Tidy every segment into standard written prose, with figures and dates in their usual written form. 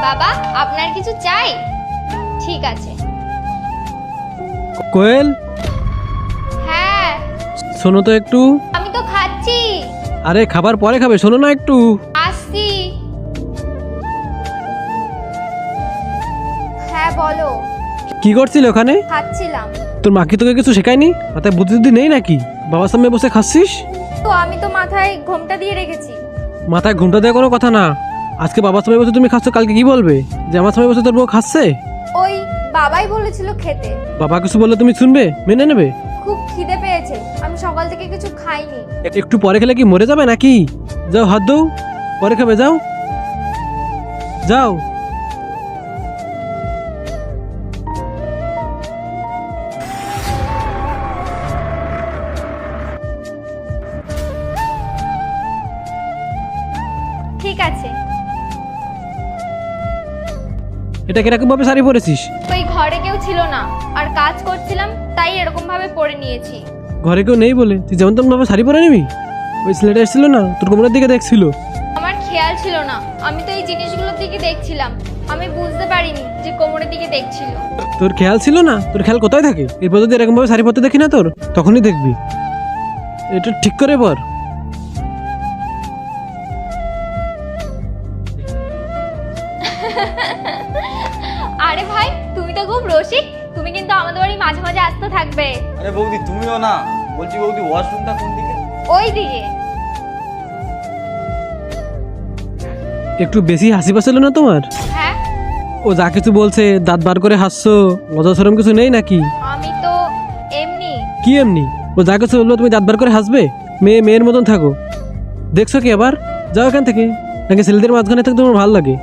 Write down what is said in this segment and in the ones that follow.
বাবা, আপনার কিছু চাই? ঠিক আছে। কোয়েল, হ্যাঁ, শোনো তো একটু। আমি তো খাচ্ছি। আরে খাবার পরে খাবে, শোনো না একটু। আসছি। হ্যাঁ বলো। কি করছিল ওখানে? খাচ্ছিলাম। তোর মা কি তোকে কিছু শেখায়নি? মাথায় বুদ্ধি নেই নাকি? বাবার সামনে বসে খাচ্ছিস? তো আমি তো মাথায় ঘোমটা দিয়ে রেখেছি। মাথায় ঘুমটা দেওয়ার কোনো কথা না। আজকে বাবার সময় বসে তুমি খাচ্ছ, কালকে কি বলবে? যে আমার সময় বসে তোর বউ খাচ্ছে? ওই বাবাই বলেছিল খেতে। বাবা কিছু বললে তুমি শুনবে, মেনে নেবে? খুব খিদে পেয়েছে, আমি সকাল থেকে কিছু খাইনি। একটু পরে খেলে কি মরে যাবে নাকি? যাও হাত দাও, পরে খাবে, যাও যাও। ঠিক আছে। এটা কিরকম ভাবে শাড়ি পরেছিস? ওই ঘরে কেউ ছিল না, আর কাজ করছিলাম, তাই এরকম ভাবে পরে নিয়েছি। ঘরে কেউ নেই বলে তুই যেমন তেমন ভাবে শাড়ি পরে নিবি? ওই ছেলেটা এসেছিল না, তোর কোমরের দিকে দেখছিল। আমার খেয়াল ছিল না, আমি তো এই জিনিসগুলোর দিকে দেখছিলাম। আমি বুঝতে পারিনি যে কোমরের দিকে দেখছিল। তোর খেয়াল ছিল না? তোর খেয়াল কোথায় থাকে? এরপর যদি এরকম ভাবে শাড়ি পরতে দেখি না তোর, তখনই দেখবি। এটা ঠিক করে পর। আরে ভাই, তুমি তো খুব রসিক। তুমি কিন্তু আমাদের বাড়ি মাঝে মাঝে আসতে থাকবে। আরে বৌদি তুমিও না। বলছি বৌদি ওয়াশরুমটা কোন দিকে? ওই দিকে। একটু বেশি হাসি পাচ্ছিল না তোমার? হ্যাঁ, ও যা কিছু বলছে দাঁত বার করে হাসছো, লজ্জা শরম কিছু নেই নাকি? আমি তো এমনি। কি এমনি? ও যা কিছু বললো তুমি দাঁত বার করে হাসবে? মেয়ের মতন থাকো। দেখছো কি আবার? যাও এখান থেকে। নাকি ছেলেদের মাঝখানে থেকে তোমার ভালো লাগে?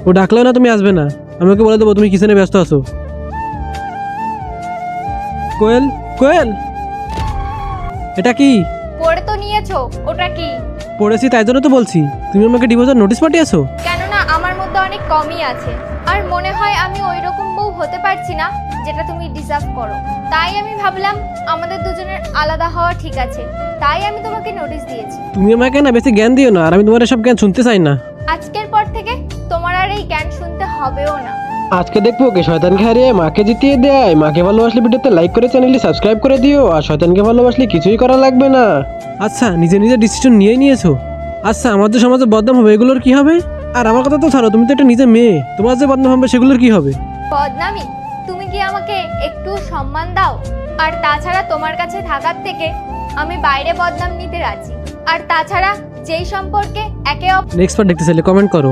ও ডাকলেও না তুমি আসবে না। আমি ওকে বলে দেবো তুমি কিচেনে ব্যস্ত আছো। কোয়েল, কোয়েল, এটা কি? পড়ে তো নিয়েছো, ওটা কি? পড়েছি তাই জন্য তো বলছি। তুমি আমাকে ডিভোর্সের নোটিশ পাঠিয়েছো? কেননা আমার মধ্যে অনেক কমই আছে, আর মনে হয় আমি ওই রকম বউ হতে পারছি না যেটা তুমি ডিজার্ভ করো। তাই আমি ভাবলাম আমাদের দুজনের আলাদা হওয়া ঠিক আছে, তাই আমি তোমাকে নোটিশ দিয়েছি। তুমি আমাকে না বেশি জ্ঞান দিও না, আর আমি তোমার সব জ্ঞান শুনতে চাই না। আজকের পর থেকে তোমার আর এই জ্ঞান শুনতে হবেও না। আজকে দেখবো কে শয়তানকে হারিয়ে মাকে জিতিয়ে দেয়। মাকে ভালোবাসলে ভিডিওতে লাইক করে চ্যানেলটি সাবস্ক্রাইব করে দিও, আর শয়তানকে ভালোবাসলে কিছুই করা লাগবে না। আচ্ছা, নিজে নিজে ডিসিশন নিয়েই নিয়েছো। আচ্ছা, আমাদের সমাজে বদনাম হবে, এগুলোর কি হবে? আর আমার কথা তো ছাড়ো, তুমি তো একটা নিজে মেয়ে, তোমার যে বদনাম হবে সেগুলোর কি হবে? বদনামি? তুমি কি আমাকে একটু সম্মান দাও? আর তাছাড়া তোমার কাছে থাকার থেকে আমি বাইরে বদনাম নিতে রাজি। আর তাছাড়া যেই সম্পর্কে একে নেক্সট পার্ট দেখতে চাইলে কমেন্ট করো।